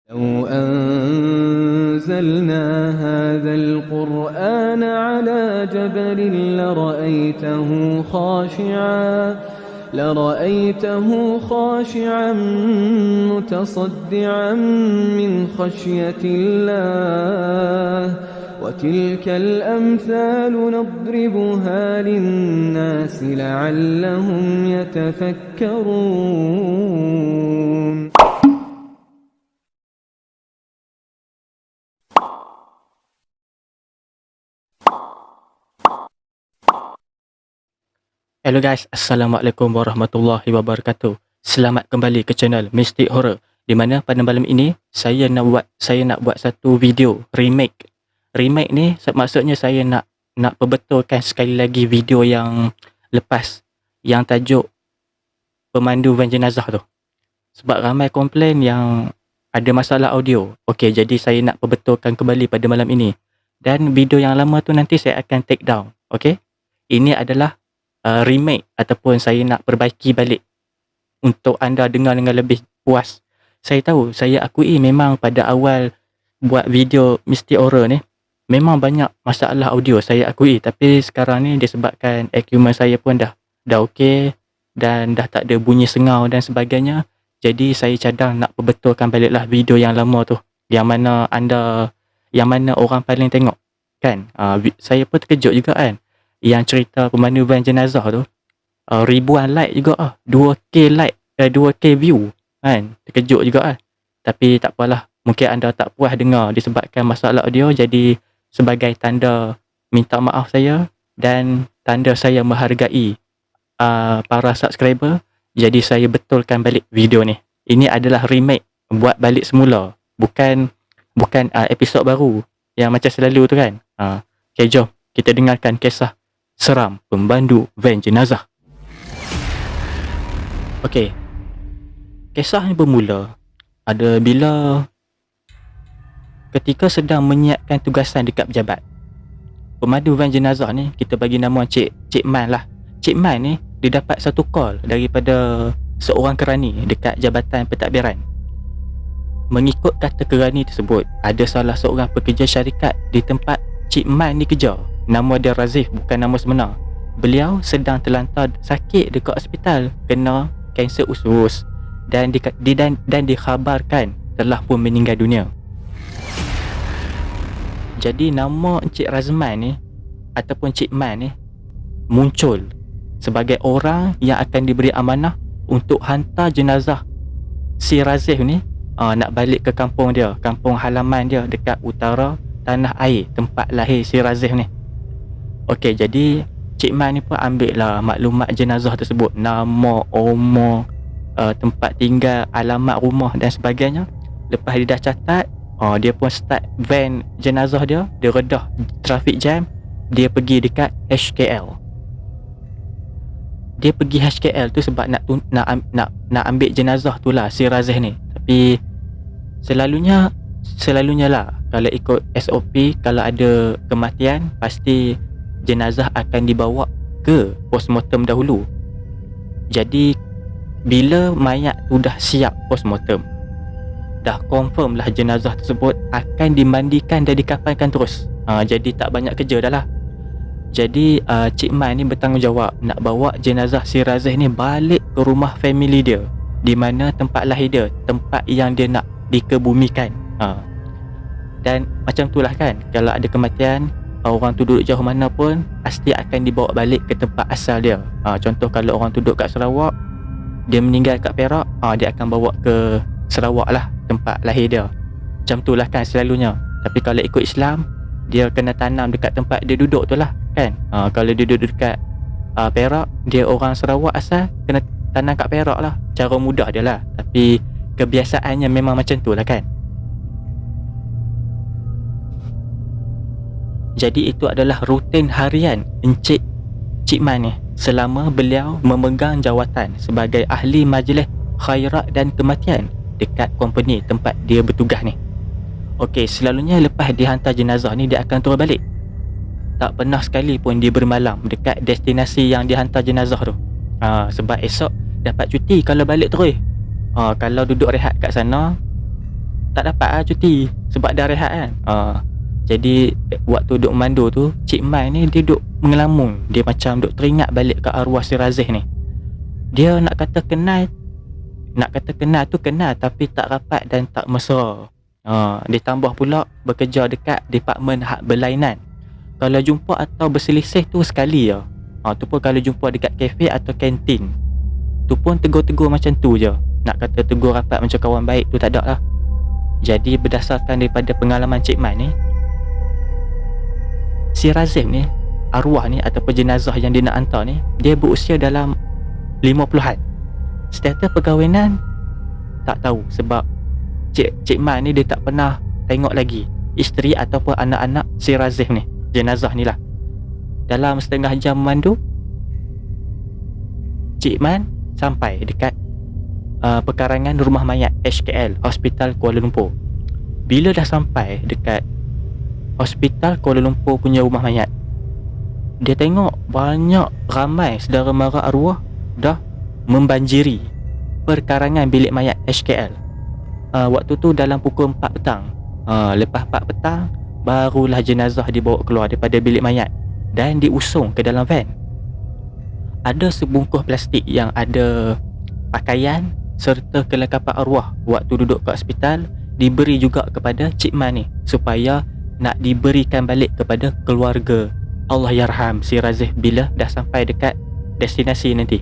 لو أنزلنا هذا القرآن على جبل لرأيته خاشعا متصدعا من خشية الله وتلك الأمثال نضربها للناس لعلهم يتفكرون. Hello guys, Assalamualaikum warahmatullahi wabarakatuh. Selamat kembali ke channel Mystic Horror, di mana pada malam ini saya nak buat satu video remake. Remake ni maksudnya saya nak perbetulkan sekali lagi video yang lepas yang tajuk pemandu van jenazah tu. Sebab ramai komplain yang ada masalah audio. Okey, jadi saya nak perbetulkan kembali pada malam ini. Dan video yang lama tu nanti saya akan take down. Okey? Ini adalah remake ataupun saya nak perbaiki balik untuk anda dengar dengan lebih puas. Saya tahu, saya akui memang pada awal buat video Mystic Horror ni memang banyak masalah audio, saya akui. Tapi sekarang ni disebabkan equipment saya pun dah okey dan dah tak ada bunyi sengau dan sebagainya, jadi saya cadang nak perbetulkan baliklah video yang lama tu, yang mana orang paling tengok kan. Saya pun terkejut juga kan, yang cerita pemandu van jenazah tu ribuan like juga 2k like, 2k view kan. Terkejut juga tapi tak apalah, mungkin anda tak puas dengar disebabkan masalah audio. Jadi sebagai tanda minta maaf saya dan tanda saya menghargai para subscriber, jadi saya betulkan balik video ni. Ini adalah remake, buat balik semula, bukan episod baru yang macam selalu tu kan. Okay, jom kita dengarkan kisah seram pemandu van jenazah. Okey. Kisah ni bermula bila ketika sedang menyiapkan tugasan dekat pejabat. Pemandu van jenazah ni kita bagi nama Cik Man lah. Cik Man ni dia dapat satu call daripada seorang kerani dekat Jabatan Pentadbiran. Mengikut kata kerani tersebut, ada salah seorang pekerja syarikat di tempat Cik Man ni kerja. Nama dia Razif, bukan nama sebenar. Beliau sedang terlantar sakit dekat hospital, kena kanser usus dan dikhabarkan telah pun meninggal dunia. Jadi nama Encik Razman ni ataupun Cik Man ni muncul sebagai orang yang akan diberi amanah untuk hantar jenazah si Razif ni nak balik ke kampung dia, kampung halaman dia dekat utara tanah air tempat lahir si Razif ni. Okey, jadi Cik Man ni pun ambil lah maklumat jenazah tersebut, nama, umur, tempat tinggal, alamat rumah dan sebagainya. Lepas dia dah catat, dia pun start van jenazah dia redah traffic jam, dia pergi dekat HKL. Dia pergi HKL tu sebab nak ambil jenazah tu lah si Razif ni. Tapi selalunya lah kalau ikut SOP, kalau ada kematian pasti jenazah akan dibawa ke postmortem dahulu. Jadi bila mayat tu dah siap postmortem, dah confirm lah jenazah tersebut akan dimandikan dan dikafankan terus. Jadi tak banyak kerja dah lah. Jadi Cik Man ni bertanggungjawab nak bawa jenazah si Razif ni balik ke rumah family dia, di mana tempat lahir dia, tempat yang dia nak dikebumikan. Dan macam tu lah kan, kalau ada kematian, orang tu duduk jauh mana pun pasti akan dibawa balik ke tempat asal dia. Contoh kalau orang tu duduk kat Sarawak, dia meninggal kat Perak, dia akan bawa ke Sarawak lah, tempat lahir dia. Macam tu lah kan selalunya. Tapi kalau ikut Islam, dia kena tanam dekat tempat dia duduk tu lah kan. Kalau dia duduk dekat Perak, dia orang Sarawak asal, kena tanam kat Perak lah. Cara mudah dia lah, tapi kebiasaannya memang macam tu lah kan. Jadi itu adalah rutin harian Cik Man ni selama beliau memegang jawatan sebagai ahli majlis khairat dan kematian dekat company tempat dia bertugas ni. Okey, selalunya lepas dihantar jenazah ni dia akan turun balik. Tak pernah sekali pun dia bermalam dekat destinasi yang dihantar jenazah tu. Sebab esok dapat cuti kalau balik terus. Kalau duduk rehat kat sana, tak dapat lah cuti sebab dah rehat kan. Jadi waktu duk memandu tu, Cik Man ni dia duk mengelamun. Dia macam duk teringat balik ke arwah si Razif ni. Dia nak kata kenal tu kenal, tapi tak rapat dan tak mesra. Dia tambah pula bekerja dekat departmen hak berlainan. Kalau jumpa atau berselisih tu sekali je. Tu pun kalau jumpa dekat kafe atau kantin. Tu pun tegur-tegur macam tu je. Nak kata tegur rapat macam kawan baik tu tak ada lah. Jadi berdasarkan daripada pengalaman Cik Man ni, si Razif ni, arwah ni ataupun jenazah yang dia nak hantar ni, dia berusia dalam 50-an. Status perkahwinan tak tahu sebab Cik Man ni dia tak pernah tengok lagi isteri ataupun anak-anak si Razif ni, jenazah ni lah. Dalam setengah jam memandu, Cik Man sampai dekat pekarangan rumah mayat HKL, Hospital Kuala Lumpur. Bila dah sampai dekat Hospital Kuala Lumpur punya rumah mayat, dia tengok banyak ramai saudara mara arwah dah membanjiri perkarangan bilik mayat HKL. Waktu tu dalam pukul 4 petang. Lepas 4 petang, barulah jenazah dibawa keluar daripada bilik mayat dan diusung ke dalam van. Ada sebungkus plastik yang ada pakaian serta kelengkapan arwah waktu duduk kat hospital diberi juga kepada Cik Man ni supaya nak diberikan balik kepada keluarga Allahyarham si Razif bila dah sampai dekat destinasi nanti.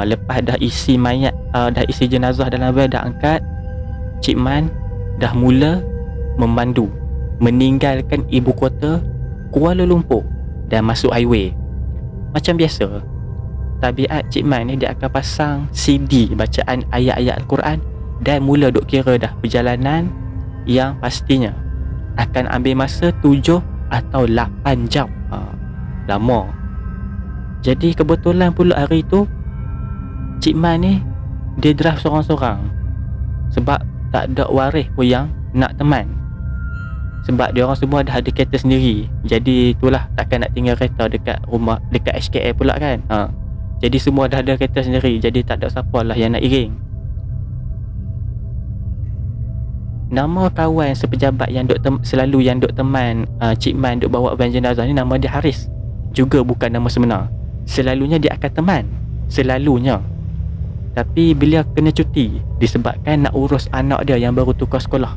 Lepas dah isi mayat, dah isi jenazah dalam van, dah angkat, Cik Man dah mula memandu meninggalkan ibu kota Kuala Lumpur dan masuk highway. Macam biasa, tabiat Cik Man ni dia akan pasang CD bacaan ayat-ayat Al-Quran dan mula duk kira dah perjalanan yang pastinya akan ambil masa 7 atau 8 jam. Lama. Jadi kebetulan pula hari tu Cik Man ni dia drive seorang-seorang sebab tak ada waris pun yang nak teman. Sebab dia orang semua dah ada kereta sendiri. Jadi itulah takkan nak tinggal kereta dekat rumah, dekat HKL pula kan. Jadi semua dah ada kereta sendiri. Jadi tak ada siapa lah yang nak iring. Nama kawan sepejabat yang selalu yang duk teman Cik Man duk bawa van jenazah ni, nama dia Haris. Juga bukan nama sebenar. Selalunya dia akan teman, selalunya. Tapi bila kena cuti disebabkan nak urus anak dia yang baru tukar sekolah.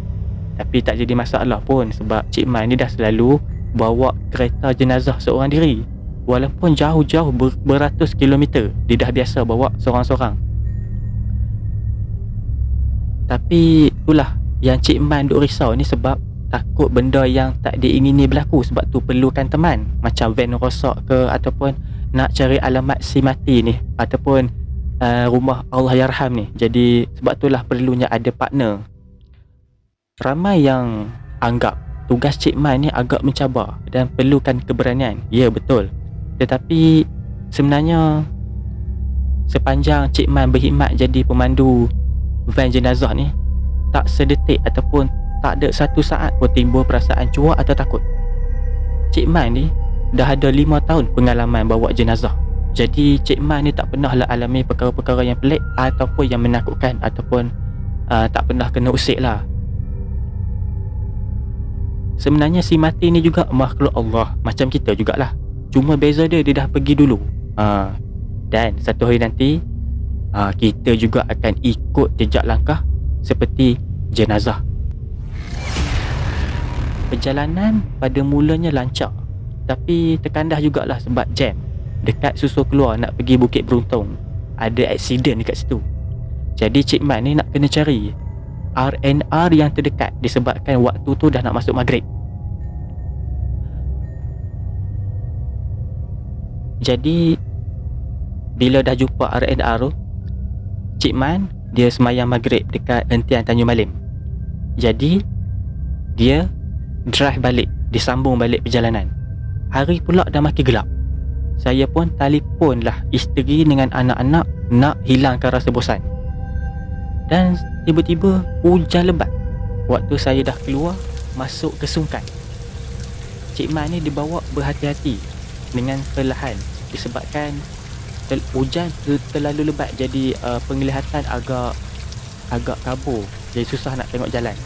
Tapi tak jadi masalah pun sebab Cik Man ni dah selalu bawa kereta jenazah seorang diri. Walaupun jauh-jauh beratus kilometer, dia dah biasa bawa seorang-seorang. Tapi itulah yang Cik Man duk risau ni sebab takut benda yang tak diingini berlaku. Sebab tu perlukan teman, macam van rosak ke, ataupun nak cari alamat si mati ni, ataupun rumah Allahyarham ni. Jadi sebab itulah perlunya ada partner. Ramai yang anggap tugas Cik Man ni agak mencabar dan perlukan keberanian. Ya, betul. Tetapi sebenarnya sepanjang Cik Man berkhidmat jadi pemandu van jenazah ni, tak sedetik ataupun tak ada satu saat pun timbul perasaan cuak atau takut. Cik Man ni dah ada 5 tahun pengalaman bawa jenazah. Jadi Cik Man ni tak pernah lah alami perkara-perkara yang pelik ataupun yang menakutkan, ataupun tak pernah kena usik lah. Sebenarnya si mati ni juga makhluk Allah macam kita jugalah. Cuma beza dia dah pergi dulu. Dan satu hari nanti kita juga akan ikut jejak langkah seperti jenazah. Perjalanan pada mulanya lancar, tapi terkandah jugalah sebab jam. Dekat susul keluar nak pergi Bukit Beruntung, ada aksiden dekat situ. Jadi Cik Man ni nak kena cari R&R yang terdekat disebabkan waktu tu dah nak masuk maghrib. Jadi bila dah jumpa R&R tu, Cik Man dia semayang maghrib dekat hentian Tanjung Malim. Jadi dia drive balik, disambung balik perjalanan. Hari pula dah makin gelap. Saya pun telefonlah isteri dengan anak-anak nak hilangkan rasa bosan. Dan tiba-tiba hujan lebat waktu saya dah keluar masuk ke Sungkai. Cik Man ni dibawa berhati-hati dengan perlahan disebabkan hujan terlalu lebat. Jadi penglihatan agak kabur Jadi susah nak tengok jalan.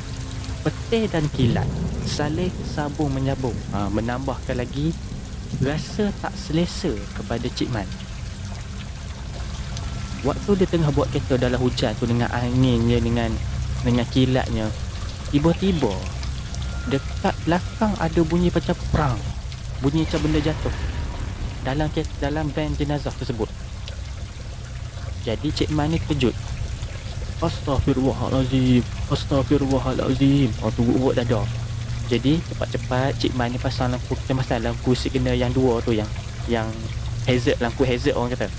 Petir dan kilat saling sambung menyambung, menambahkan lagi rasa tak selesa kepada Cik Man. Waktu dia tengah buat kereta dalam hujan tu, dengan anginnya, dengan kilatnya, tiba-tiba dekat belakang ada bunyi macam perang, bunyi macam benda jatuh dalam van jenazah tersebut. Jadi Cik Man ni terkejut. Astaghfirullahalazim, astaghfirullahalazim. Tunggu urut dada. Jadi cepat-cepat Cik Man ni pasang lampu kecemasan, lampu signal yang dua tu, yang hazard, lampu hazard orang kata.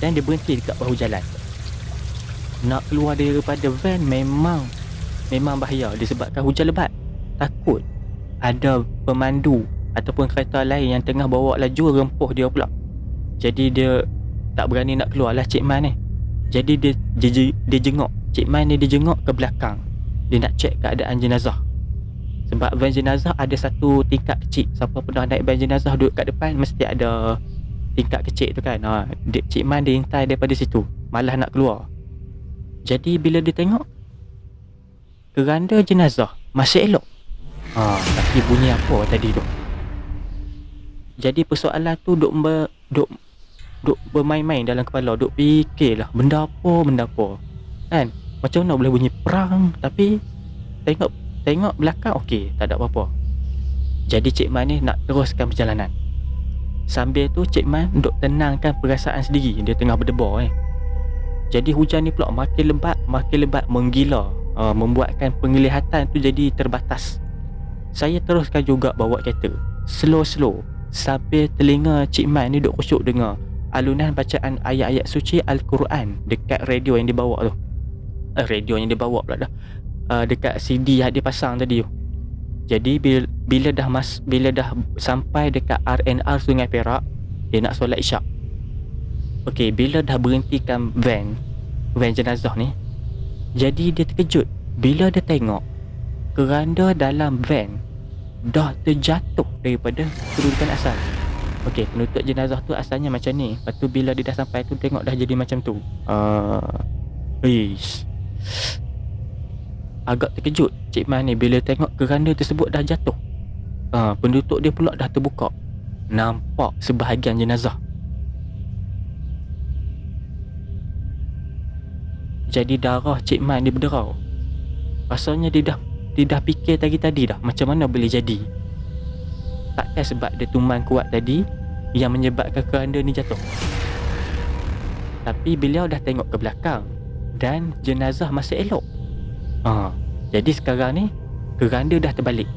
Dan dia berhenti dekat bahu jalan. Nak keluar daripada van memang bahaya disebabkan hujan lebat. Takut ada pemandu ataupun kereta lain yang tengah bawa laju rempuh dia pula. Jadi dia tak berani nak keluar lah Cik Man ni. Jadi dia jenguk. Cik Man ni dia jenguk ke belakang. Dia nak cek keadaan jenazah. Sebab van jenazah ada satu tingkat kecil. Siapa pernah naik van jenazah duduk kat depan, mesti ada tingkat kecil tu kan. Cik Man dia intai daripada situ, malah nak keluar. Jadi bila dia tengok, keranda jenazah masih elok. Tapi bunyi apa tadi tu? Jadi persoalan tu duk bermain-main dalam kepala, duk fikirlah benda apa kan. Macam mana boleh bunyi perang tapi tengok belakang okey, tak ada apa-apa. Jadi Cik Man ni nak teruskan perjalanan. Sambil tu Cik Man duk tenangkan perasaan sendiri. Dia tengah berdebar Jadi hujan ni pula makin lebat menggila, membuatkan penglihatan tu jadi terbatas. Saya teruskan juga bawa kereta slow sambil telinga Cik Man ni duk khusyuk dengar alunan bacaan ayat-ayat suci Al-Quran dekat radio yang dibawa tu. Radio yang dibawa pula dah. Dekat CD yang dia pasang tadi tu. Jadi bila dah sampai dekat RNR Sungai Perak, dia nak solat Isyak. Okey, bila dah berhentikan van jenazah ni, jadi dia terkejut bila dia tengok keranda dalam van dah terjatuh daripada kedudukan asal. Okey, penutup jenazah tu asalnya macam ni. Lepas tu bila dia dah sampai tu, tengok dah jadi macam tu. Agak terkejut Cik Man ni bila tengok keranda tersebut dah jatuh. Penutup dia pula dah terbuka. Nampak sebahagian jenazah. Jadi darah Cik Man ni berderau. Rasanya dia dah fikir tadi dah macam mana boleh jadi. Takkan sebab dia tuman kuat tadi yang menyebabkan keranda ni jatuh. Tapi beliau dah tengok ke belakang dan jenazah masih elok. Jadi sekarang ni keranda dah terbalik.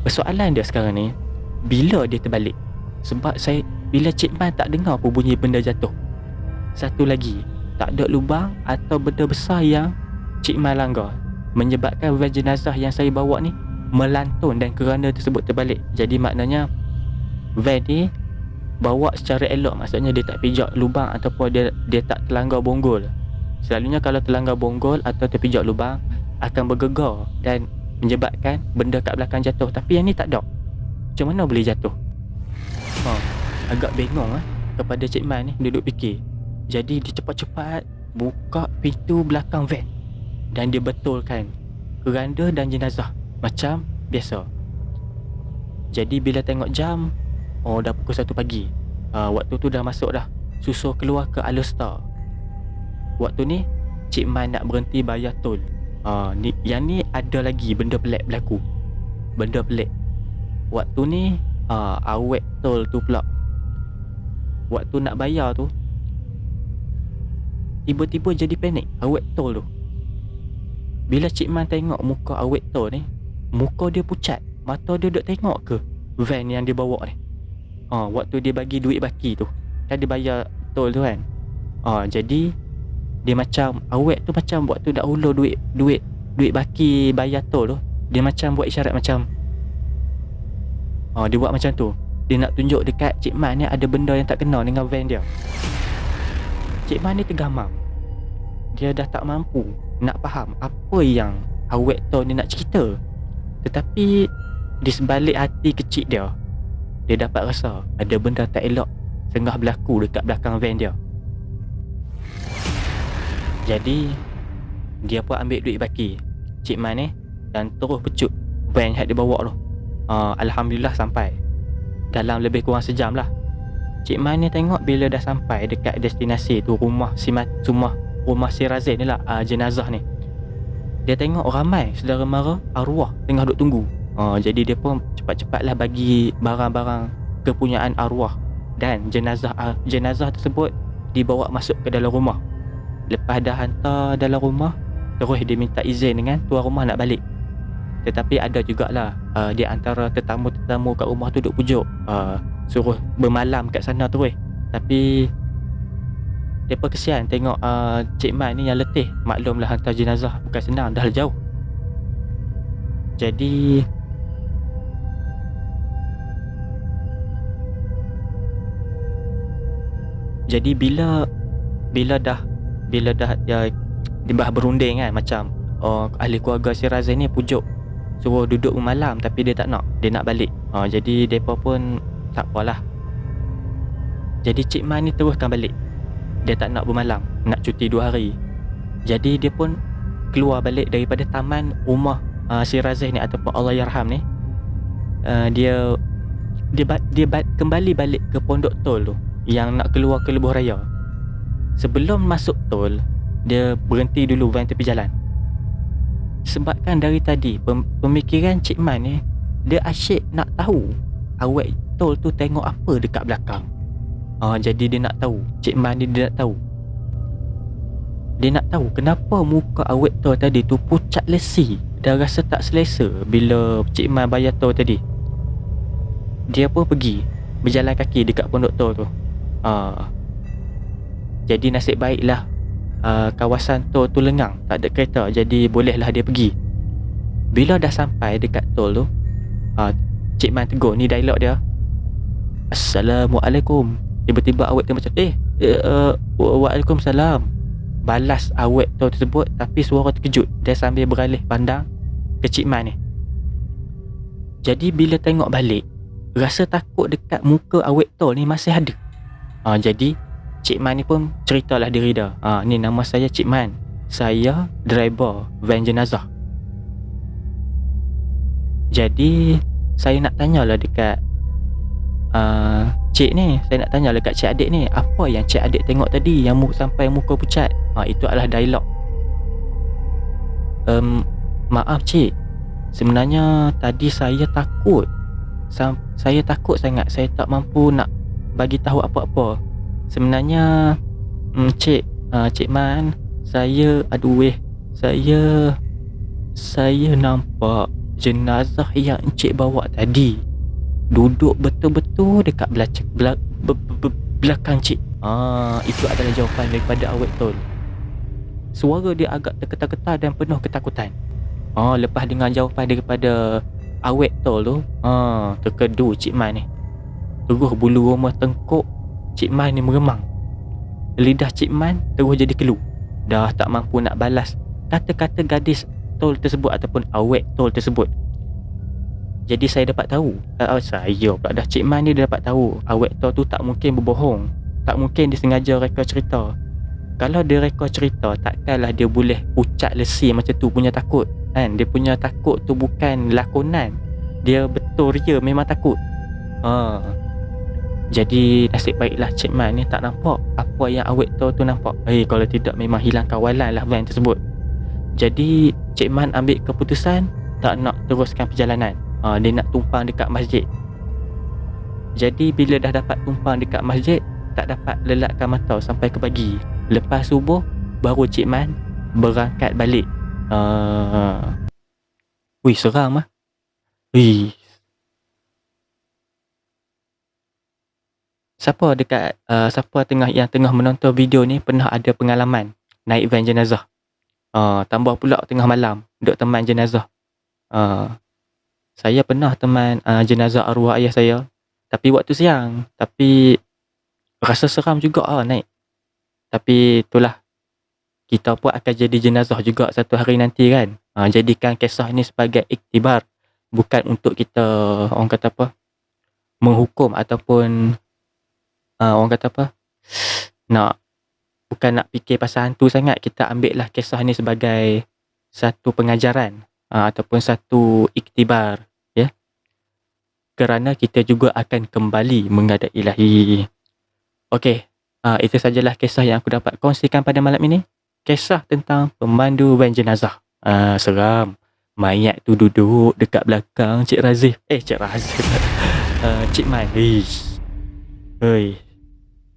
Persoalan dia sekarang ni, bila dia terbalik? Sebab bila Cik Man tak dengar pun bunyi benda jatuh. Satu lagi, tak ada lubang atau benda besar yang Cik Man langgar, menyebabkan van jenazah yang saya bawa ni melantun dan keranda tersebut terbalik. Jadi maknanya van ni bawa secara elok. Maksudnya dia tak pijak lubang ataupun dia tak terlanggar bonggol. Selalunya kalau terlanggar bonggol atau terpijak lubang akan bergegar dan menyebabkan benda kat belakang jatuh. Tapi yang ni tak ada. Macam mana boleh jatuh? Agak bengong kepada Cik Man ni, duduk fikir. Jadi dia cepat-cepat buka pintu belakang van dan dia betulkan keranda dan jenazah macam biasa. Jadi bila tengok jam, dah pukul 1 pagi. Waktu tu dah masuk dah, susul keluar ke Alostar. Waktu ni Cik Man nak berhenti bayar tol. Yang ni ada lagi benda pelik berlaku. Benda pelik. Waktu ni awet tol tu pula, waktu nak bayar tu, tiba-tiba jadi panik awet tol tu. Bila Cik Man tengok muka awet tol ni, muka dia pucat. Mata dia duk tengok ke van yang dia bawa ni. Waktu dia bagi duit baki tu, kan dia bayar tol tu kan. Jadi dia macam awet tu macam waktu nak ulur duit baki bayar tol tu, dia macam buat isyarat macam dia buat macam tu. Dia nak tunjuk dekat Cik Man ni ada benda yang tak kena dengan van dia. Cik Man ni tergamam. Dia dah tak mampu nak faham apa yang awet tol ni nak cerita. Tetapi di sebalik hati kecil dia dapat rasa ada benda tak elok tengah berlaku dekat belakang van dia. Jadi Dia pun ambil duit baki Cik Man ni dan terus pecut van yang dia bawa tu. Alhamdulillah sampai dalam lebih kurang sejam lah. Cik Man ni tengok bila dah sampai dekat destinasi tu, rumah si Razin ni lah, jenazah ni. Dia tengok ramai saudara mara arwah tengah duk tunggu. Jadi dia pun cepat-cepatlah bagi barang-barang kepunyaan arwah, dan jenazah tersebut dibawa masuk ke dalam rumah. Lepas dah hantar dalam rumah, terus dia minta izin dengan tuan rumah nak balik. Tetapi ada jugalah di antara tetamu-tetamu kat rumah tu duk pujuk, suruh bermalam kat sana terus. Tapi depa kesian tengok Cik Man ni yang letih. Maklumlah hantar jenazah bukan senang, dah jauh. Jadi bila dah ya, dibah berunding kan, macam ahli keluarga si Razin ni pujuk suruh duduk bermalam, tapi dia tak nak, dia nak balik. Jadi depa pun tak apalah. Jadi Cik Man ni teruskan balik. Dia tak nak bermalam, nak cuti 2 hari. Jadi dia pun keluar balik daripada taman rumah si Razin ni ataupun Allahyarham ni. Dia kembali balik ke pondok tol tu yang nak keluar ke Lebuh Raya. Sebelum masuk tol, dia berhenti dulu van tepi jalan. Sebabkan dari tadi pemikiran Cik Man ni, dia asyik nak tahu awet tol tu tengok apa dekat belakang. Jadi dia nak tahu, Cik Man ni dia nak tahu. Dia nak tahu kenapa muka awet tol tadi tu pucat lesi dan rasa tak selesa bila Cik Man bayar tol tadi. Dia pun pergi berjalan kaki dekat pondok tol tu. Jadi nasib baiklah kawasan tol tu lengang, tak ada kereta, jadi bolehlah dia pergi. Bila dah sampai dekat tol tu, Cik Man tegur, ni dialog dia. Assalamualaikum. Tiba-tiba awet tu macam Waalaikumsalam. Balas awet tol tersebut, tapi suara terkejut. Dia sambil beralih pandang ke Cik Man ni. Jadi bila tengok balik, rasa takut dekat muka awet tol ni masih ada. Jadi Cik Man ni pun ceritalah diri dia. Ni nama saya Cik Man, saya driver van jenazah. Jadi saya nak tanyalah dekat Cik ni, saya nak tanyalah dekat Cik Adik ni, apa yang Cik Adik tengok tadi yang sampai muka pucat? Itu adalah dialog. Maaf Cik, sebenarnya tadi saya takut. Saya takut sangat, saya tak mampu nak bagi tahu apa-apa. Sebenarnya Cik Man, saya nampak jenazah yang Encik bawa tadi duduk betul-betul dekat belakang Cik. Itu adalah jawapan daripada awet tol. Suara dia agak terketar-ketar dan penuh ketakutan. Lepas dengar jawapan daripada awet tol tu, terkedu Cik Man ni. Terus bulu roma tengkuk Cik Man ni meremang. Lidah Cik Man terus jadi keluh. Dah tak mampu nak balas kata-kata gadis tol tersebut ataupun awet tol tersebut. Jadi saya dapat tahu, saya pula dah, Cik Man ni dia dapat tahu awet tol tu tak mungkin berbohong. Tak mungkin dia sengaja reka cerita. Kalau dia reka cerita, takkanlah dia boleh pucat lesi macam tu punya takut kan. Dia punya takut tu bukan lakonan, dia betul ria memang takut. Jadi nasib baiklah Cik Man ni tak nampak apa yang awet tol tu nampak. Kalau tidak memang hilang kawalan lah van tersebut. Jadi Cik Man ambil keputusan tak nak teruskan perjalanan. Dia nak tumpang dekat masjid. Jadi bila dah dapat tumpang dekat masjid, tak dapat lelakkan mata sampai ke pagi. Lepas subuh baru Cik Man berangkat balik. Seram lah. Siapa yang tengah menonton video ni pernah ada pengalaman naik van jenazah? Tambah pula tengah malam duk teman jenazah. Saya pernah teman jenazah arwah ayah saya, tapi waktu siang. Tapi rasa seram juga naik. Tapi itulah, kita pun akan jadi jenazah juga satu hari nanti kan. Jadikan kisah ni sebagai iktibar, bukan untuk kita orang kata apa, menghukum ataupun orang kata apa, nak bukan nak fikir pasal hantu sangat, kita ambil lah kisah ni sebagai satu pengajaran ataupun satu iktibar, ya. Kerana kita juga akan kembali menghadap Ilahi. Okey, itu sajalah kisah yang aku dapat kongsikan pada malam ini. Kisah tentang pemandu van jenazah. Seram. Mayat tu duduk dekat belakang Cik Razif. Cik Razif. Cik Man. Hei.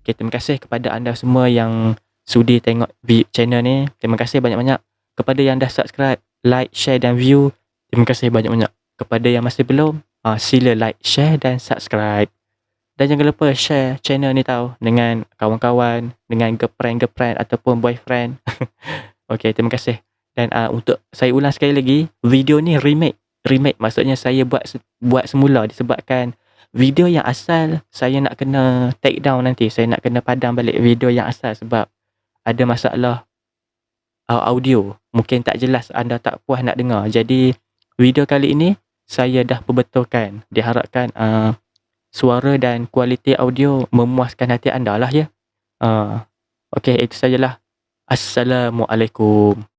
Okay, terima kasih kepada anda semua yang sudi tengok channel ni. Terima kasih banyak-banyak. Kepada yang dah subscribe, like, share dan view, terima kasih banyak-banyak. Kepada yang masih belum, sila like, share dan subscribe. Dan jangan lupa share channel ni tau dengan kawan-kawan, dengan girlfriend ataupun boyfriend. Okay, terima kasih. Dan untuk saya ulang sekali lagi, video ni remake. Remake maksudnya saya buat semula disebabkan video yang asal saya nak kena take down nanti. Saya nak kena padam balik video yang asal sebab ada masalah audio. Mungkin tak jelas, anda tak puas nak dengar. Jadi video kali ini saya dah perbetulkan. Diharapkan suara dan kualiti audio memuaskan hati anda lah, ya. Okey, itu sajalah. Assalamualaikum.